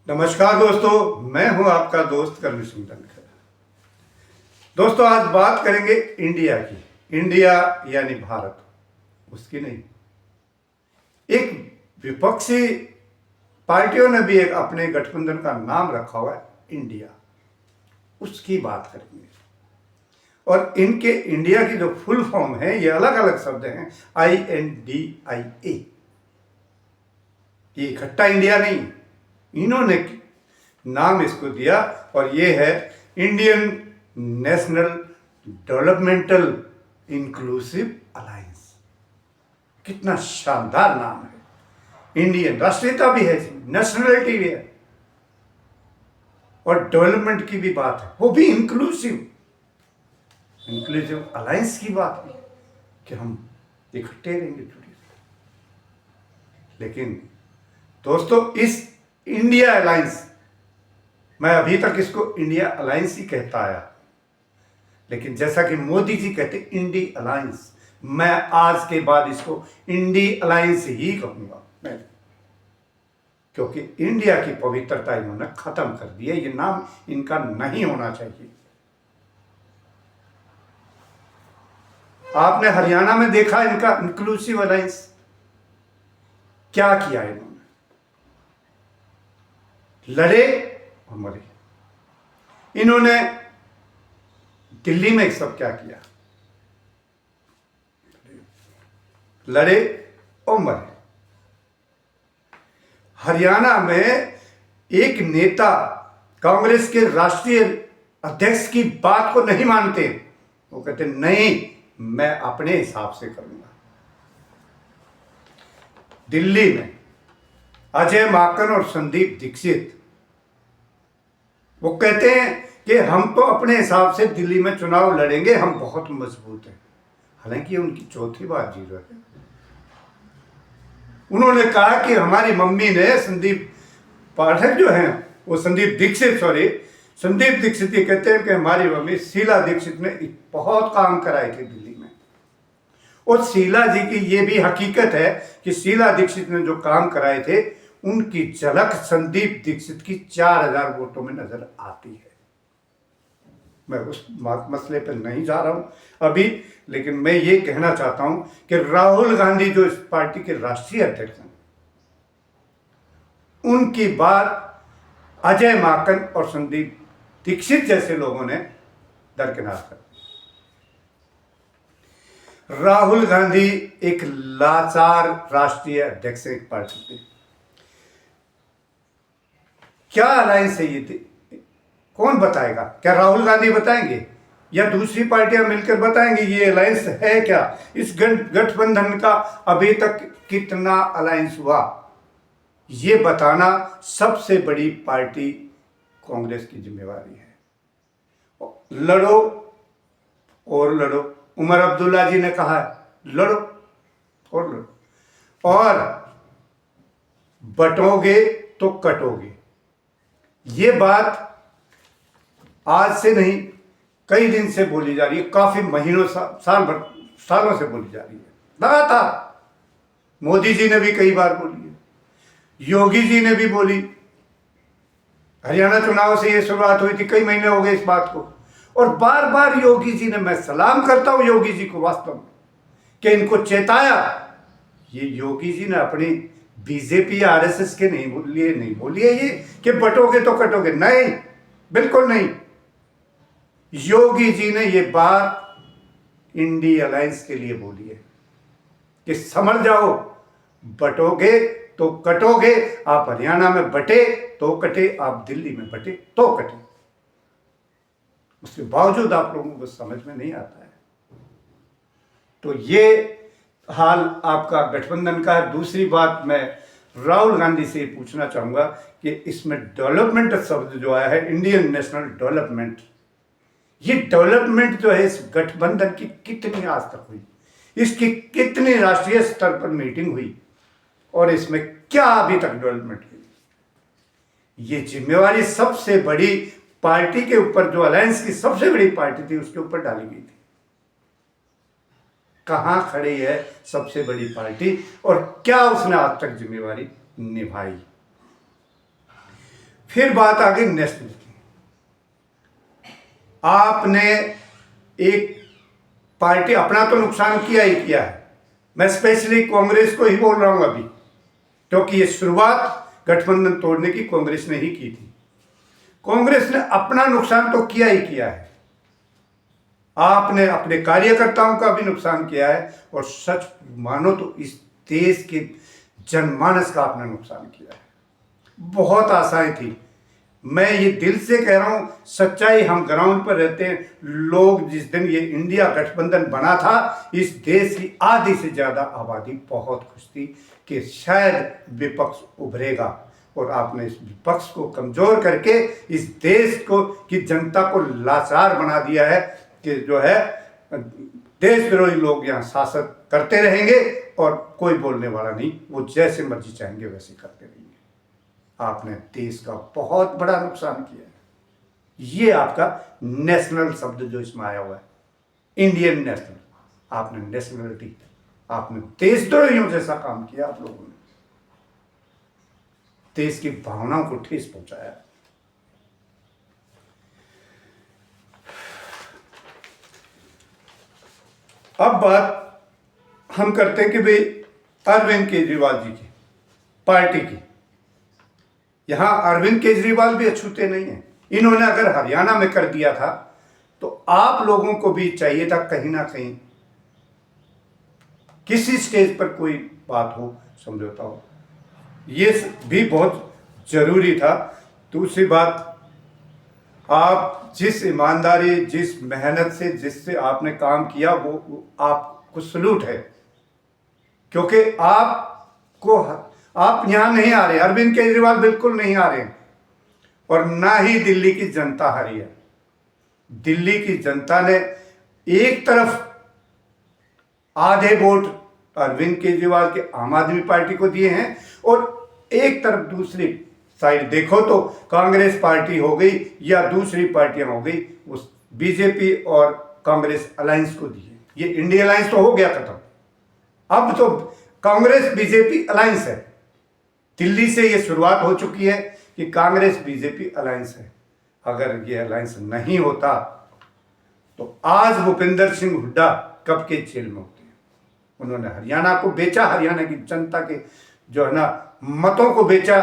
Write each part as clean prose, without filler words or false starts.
नमस्कार दोस्तों, मैं हूं आपका दोस्त कर्मी सिंह धनखड़। दोस्तों, आज बात करेंगे इंडिया की। इंडिया यानी भारत, उसकी नहीं। एक विपक्षी पार्टियों ने भी एक अपने गठबंधन का नाम रखा हुआ है इंडिया, उसकी बात करेंगे। और इनके इंडिया की जो फुल फॉर्म है, ये अलग अलग शब्द हैं, INDIA। ये इकट्ठा इंडिया नहीं, इन्होंने नाम इसको दिया और ये है Indian national developmental inclusive alliance. कितना शानदार नाम है। इंडियन राष्ट्रीयता भी है, नेशनलिटी भी है और डेवलपमेंट की भी बात है, वो भी इंक्लूसिव अलायंस की बात है कि हम इकट्ठे रहेंगे, जुड़े। लेकिन दोस्तों, इस इंडिया अलायंस, मैं अभी तक इसको इंडिया अलायंस ही कहता आया, लेकिन जैसा कि मोदी जी कहते इंडी अलायंस, मैं आज के बाद इसको इंडी अलायंस ही कहूंगा मैं, क्योंकि इंडिया की पवित्रता इन्होंने खत्म कर दी है। ये नाम इनका नहीं होना चाहिए। आपने हरियाणा में देखा इनका इंक्लूसिव अलायंस क्या किया इन्होंने, लड़े और मरे। इन्होंने दिल्ली में सब क्या किया, लड़े और मरे। हरियाणा में एक नेता कांग्रेस के राष्ट्रीय अध्यक्ष की बात को नहीं मानते, वो कहते नहीं, मैं अपने हिसाब से करूंगा। दिल्ली में अजय माकन और संदीप दीक्षित, वो कहते हैं कि हम तो अपने हिसाब से दिल्ली में चुनाव लड़ेंगे, हम बहुत मजबूत हैं। हालांकि उनकी चौथी बार जीत रहे हैं। उन्होंने कहा कि हमारी मम्मी ने, संदीप पाठक जो हैं, वो संदीप दीक्षित ये कहते हैं कि हमारी मम्मी शीला दीक्षित ने बहुत काम कराए थे दिल्ली में। और शीला जी की ये भी हकीकत है कि शीला दीक्षित ने जो काम कराए थे, उनकी झलक संदीप दीक्षित की 4000 वोटों में नजर आती है। मैं उस मसले पर नहीं जा रहा हूं अभी, लेकिन मैं ये कहना चाहता हूं कि राहुल गांधी जो इस पार्टी के राष्ट्रीय अध्यक्ष हैं, उनकी बात अजय माकन और संदीप दीक्षित जैसे लोगों ने दरकिनार कर दी। राहुल गांधी एक लाचार राष्ट्रीय अध्यक्ष एक पार्टी के। क्या अलायंस है ये, कौन बताएगा? क्या राहुल गांधी बताएंगे या दूसरी पार्टियां मिलकर बताएंगे ये अलायंस है क्या? इस गठबंधन का अभी तक कितना अलायंस हुआ, ये बताना सबसे बड़ी पार्टी कांग्रेस की जिम्मेवारी है। लड़ो और लड़ो, उमर अब्दुल्ला जी ने कहा है, लड़ो और लड़ो, और बटोगे तो कटोगे। ये बात आज से नहीं, कई दिन से बोली जा रही है, काफी महीनों सालों से बोली जा रही है लगातार। मोदी जी ने भी कई बार बोली है, योगी जी ने भी बोली। हरियाणा चुनाव से ये शुरुआत हुई थी, कई महीने हो गए इस बात को, और बार बार योगी जी ने, मैं सलाम करता हूं योगी जी को वास्तव में, कि इनको चेताया। ये योगी जी ने अपनी बीजेपी RSS के नहीं बोली है ये कि बटोगे तो कटोगे, नहीं, बिल्कुल नहीं। योगी जी ने ये बात इंडी अलायंस के लिए बोली है कि समझ जाओ, बटोगे तो कटोगे। आप हरियाणा में बटे तो कटे, आप दिल्ली में बटे तो कटे। उसके बावजूद आप लोगों को समझ में नहीं आता है। तो ये हाल आपका गठबंधन का है। दूसरी बात, मैं राहुल गांधी से पूछना चाहूंगा कि इसमें डेवलपमेंट शब्द जो आया है, इंडियन नेशनल डेवलपमेंट, ये डेवलपमेंट जो है इस गठबंधन की कितनी आज तक हुई, इसकी कितनी राष्ट्रीय स्तर पर मीटिंग हुई, और इसमें क्या अभी तक डेवलपमेंट हुई? ये जिम्मेवारी सबसे बड़ी पार्टी के ऊपर, जो अलायंस की सबसे बड़ी पार्टी थी, उसके ऊपर डाली गई थी। कहां खड़ी है सबसे बड़ी पार्टी, और क्या उसने आज तक जिम्मेवारी निभाई? फिर बात आ गई नेशनल की। आपने एक पार्टी, अपना तो नुकसान किया ही किया है। मैं स्पेशली कांग्रेस को ही बोल रहा हूं अभी, क्योंकि ये शुरुआत गठबंधन तोड़ने की कांग्रेस ने ही की थी। कांग्रेस ने अपना नुकसान तो किया ही किया है, आपने अपने कार्यकर्ताओं का भी नुकसान किया है, और सच मानो तो इस देश के जनमानस का आपने नुकसान किया है। बहुत आशाएं थी, मैं ये दिल से कह रहा हूं, सच्चाई, हम ग्राउंड पर रहते हैं लोग। जिस दिन ये इंडिया गठबंधन बना था, इस देश की आधी से ज्यादा आबादी बहुत खुश थी कि शायद विपक्ष उभरेगा, और आपने इस विपक्ष को कमजोर करके इस देश को की जनता को लाचार बना दिया है कि जो है देश विरोधी लोग यहाँ शासन करते रहेंगे और कोई बोलने वाला नहीं, वो जैसे मर्जी चाहेंगे वैसे करते रहेंगे। आपने देश का बहुत बड़ा नुकसान किया है। ये आपका नेशनल शब्द जो इसमें आया हुआ है, इंडियन नेशनल, आपने नेशनलिटी, आपने देशद्रोहियों जैसा काम किया। आप लोगों ने देश की भावनाओं को ठेस पहुंचाया। अब बात हम करते हैं कि भाई अरविंद केजरीवाल जी की पार्टी की। यहां अरविंद केजरीवाल भी अछूते नहीं है। इन्होंने अगर हरियाणा में कर दिया था तो आप लोगों को भी चाहिए था कहीं ना कहीं किसी स्टेज पर कोई बात हो, समझौता हो, ये भी बहुत जरूरी था। दूसरी बात, आप जिस ईमानदारी, जिस मेहनत से, जिससे आपने काम किया, वो आपको सलूट है, क्योंकि आप यहां नहीं आ रहे, अरविंद केजरीवाल बिल्कुल नहीं आ रहे, और ना ही दिल्ली की जनता हारी है। दिल्ली की जनता ने एक तरफ आधे वोट अरविंद केजरीवाल के आम आदमी पार्टी को दिए हैं, और एक तरफ दूसरी साइड देखो तो कांग्रेस पार्टी हो गई या दूसरी पार्टियां हो गई, उस बीजेपी और कांग्रेस अलायंस को दिए। ये इंडिया अलायंस तो हो गया खत्म, अब तो कांग्रेस बीजेपी अलायंस है। दिल्ली से ये शुरुआत हो चुकी है कि कांग्रेस बीजेपी अलायंस है। अगर ये अलायंस नहीं होता तो आज भूपेंद्र सिंह हुड्डा कब के जेल में होते हैं। उन्होंने हरियाणा को बेचा, हरियाणा की जनता के जो है ना मतों को बेचा,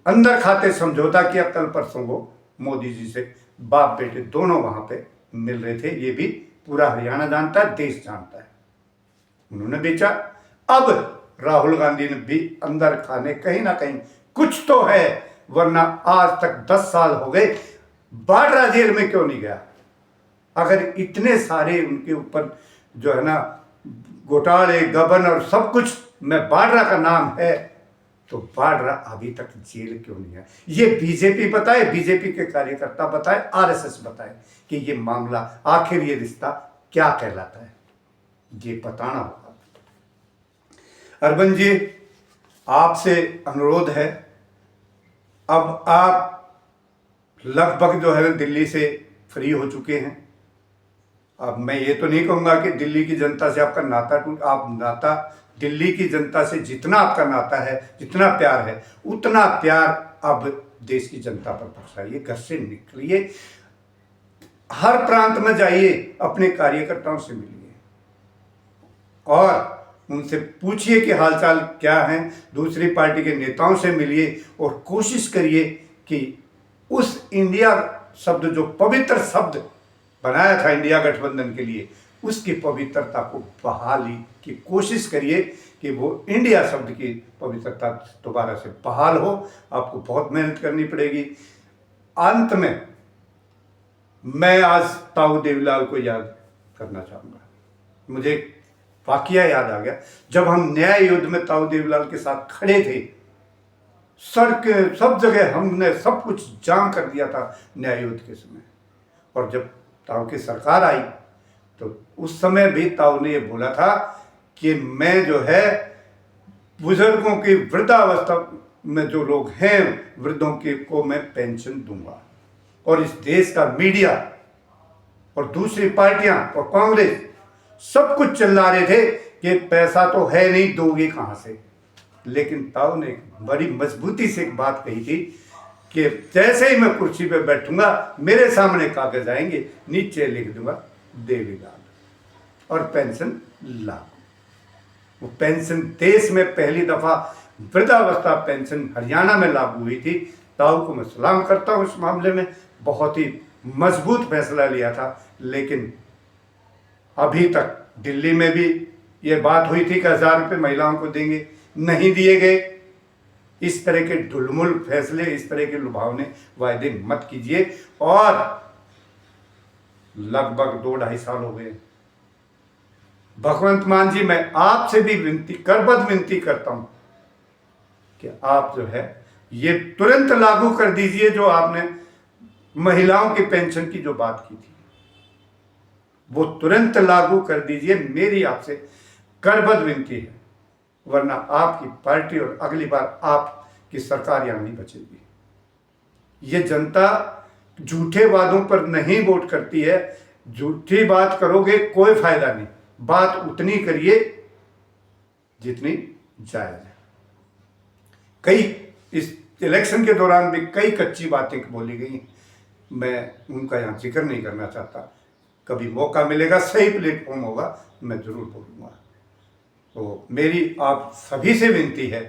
अंदर खाते समझौता किया। कल परसों वो मोदी जी से बाप बेटे दोनों वहां पे मिल रहे थे, ये भी पूरा हरियाणा जानता है, देश जानता है। उन्होंने बेचा। अब राहुल गांधी ने भी अंदर खाने कहीं ना कहीं कुछ तो है, वरना आज तक 10 साल हो गए, बाड्रा जेल में क्यों नहीं गया? अगर इतने सारे उनके ऊपर जो है ना घोटाले, गबन और सब कुछ में बाड्रा का नाम है, तो बाड्रा अभी तक जेल क्यों नहीं है? ये बीजेपी बताए, बीजेपी के कार्यकर्ता बताए, आरएसएस बताए कि ये मामला आखिर ये रिश्ता क्या कहलाता है, ये बताना होगा। अरविंद जी, आपसे अनुरोध है, अब आप लगभग जो है दिल्ली से फ्री हो चुके हैं। अब मैं ये तो नहीं कहूँगा कि दिल्ली की जनता से आपका नाता टूट, आप नाता दिल्ली की जनता से जितना आपका नाता है, जितना प्यार है, उतना प्यार अब देश की जनता पर बरसाइए। घर से निकलिए, हर प्रांत में जाइए, अपने कार्यकर्ताओं से मिलिए और उनसे पूछिए कि हालचाल क्या है। दूसरी पार्टी के नेताओं से मिलिए और कोशिश करिए कि उस इंडिया शब्द, जो पवित्र शब्द बनाया था इंडिया गठबंधन के लिए, उसकी पवित्रता को बहाली की कोशिश करिए कि वो इंडिया शब्द की पवित्रता दोबारा से बहाल हो। आपको बहुत मेहनत करनी पड़ेगी। अंत में मैं आज ताऊ देवीलाल को याद करना चाहूँगा। मुझे वाकया याद आ गया, जब हम न्याय युद्ध में ताऊ देवीलाल के साथ खड़े थे, सड़क सब जगह हमने सब कुछ जाम कर दिया था न्याय युद्ध के समय, और जब ताऊ की सरकार आई तो उस समय भी ताऊ ने ये बोला था कि मैं जो है बुजुर्गों की वृद्धावस्था में जो लोग हैं, वृद्धों के को मैं पेंशन दूंगा। और इस देश का मीडिया और दूसरी पार्टियां और कांग्रेस सब कुछ चिल्ला रहे थे कि पैसा तो है नहीं, दोगे कहां से। लेकिन ताऊ ने बड़ी मजबूती से एक बात कही थी कि जैसे ही मैं कुर्सी पे बैठूंगा मेरे सामने कागज आएंगे, नीचे लिख दूंगा देवीलाल और पेंशन लागू। वो पेंशन देश में पहली दफा वृद्धावस्था पेंशन हरियाणा में लागू हुई थी। ताऊ को मैं सलाम करता हूँ इस मामले में, बहुत ही मजबूत फैसला लिया था। लेकिन अभी तक दिल्ली में भी ये बात हुई थी कि 1000 रुपये महिलाओं को देंगे, नहीं दिए गए। इस तरह के ढुलमुल फैसले, इस तरह के लुभावने वायदे मत कीजिए। और लगभग 2-2.5 साल हो गए। भगवंत मान जी, मैं आपसे भी विनती, करबद्ध विनती करता हूं कि आप जो है ये तुरंत लागू कर दीजिए, जो आपने महिलाओं की पेंशन की जो बात की थी वो तुरंत लागू कर दीजिए। मेरी आपसे करबद्ध विनती है, वरना आपकी पार्टी और अगली बार आपकी सरकार यहां नहीं बचेगी। ये जनता झूठे वादों पर नहीं वोट करती है। झूठी बात करोगे कोई फायदा नहीं, बात उतनी करिए जितनी जायज है। कई इस इलेक्शन के दौरान भी कई कच्ची बातें बोली गई, मैं उनका यहाँ जिक्र नहीं करना चाहता। कभी मौका मिलेगा, सही प्लेटफॉर्म होगा, मैं जरूर बोलूँगा। तो मेरी आप सभी से विनती है,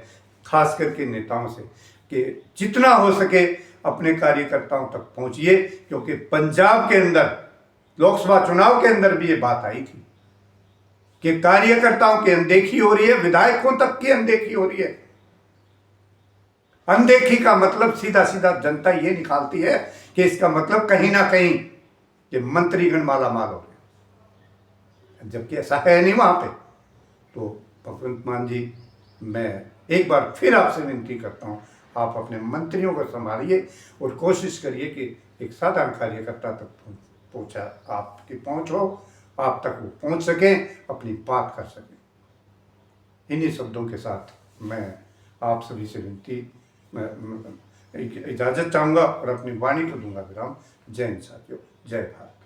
खास करके नेताओं से, कि जितना हो सके अपने कार्यकर्ताओं तक पहुंचिए, क्योंकि पंजाब के अंदर लोकसभा चुनाव के अंदर भी ये बात आई थी कि कार्यकर्ताओं की अनदेखी हो रही है, विधायकों तक की अनदेखी हो रही है। अनदेखी का मतलब सीधा सीधा जनता ये निकालती है कि इसका मतलब कहीं ना कहीं ये मंत्रीगण माला माल हो रहे, जबकि ऐसा है नहीं वहां पे। तो भगवंत मान जी, मैं एक बार फिर आपसे विनती करता हूँ, आप अपने मंत्रियों को संभालिए और कोशिश करिए कि एक साधारण कार्यकर्ता तक पहुँचा, आपकी पहुँच हो, आप तक वो पहुँच सकें, अपनी बात कर सकें। इन्हीं शब्दों के साथ मैं आप सभी से विनती, मैं इजाज़त चाहूँगा और अपनी वाणी को दूंगा विराम। जय हिंद साथियों, जय भारत।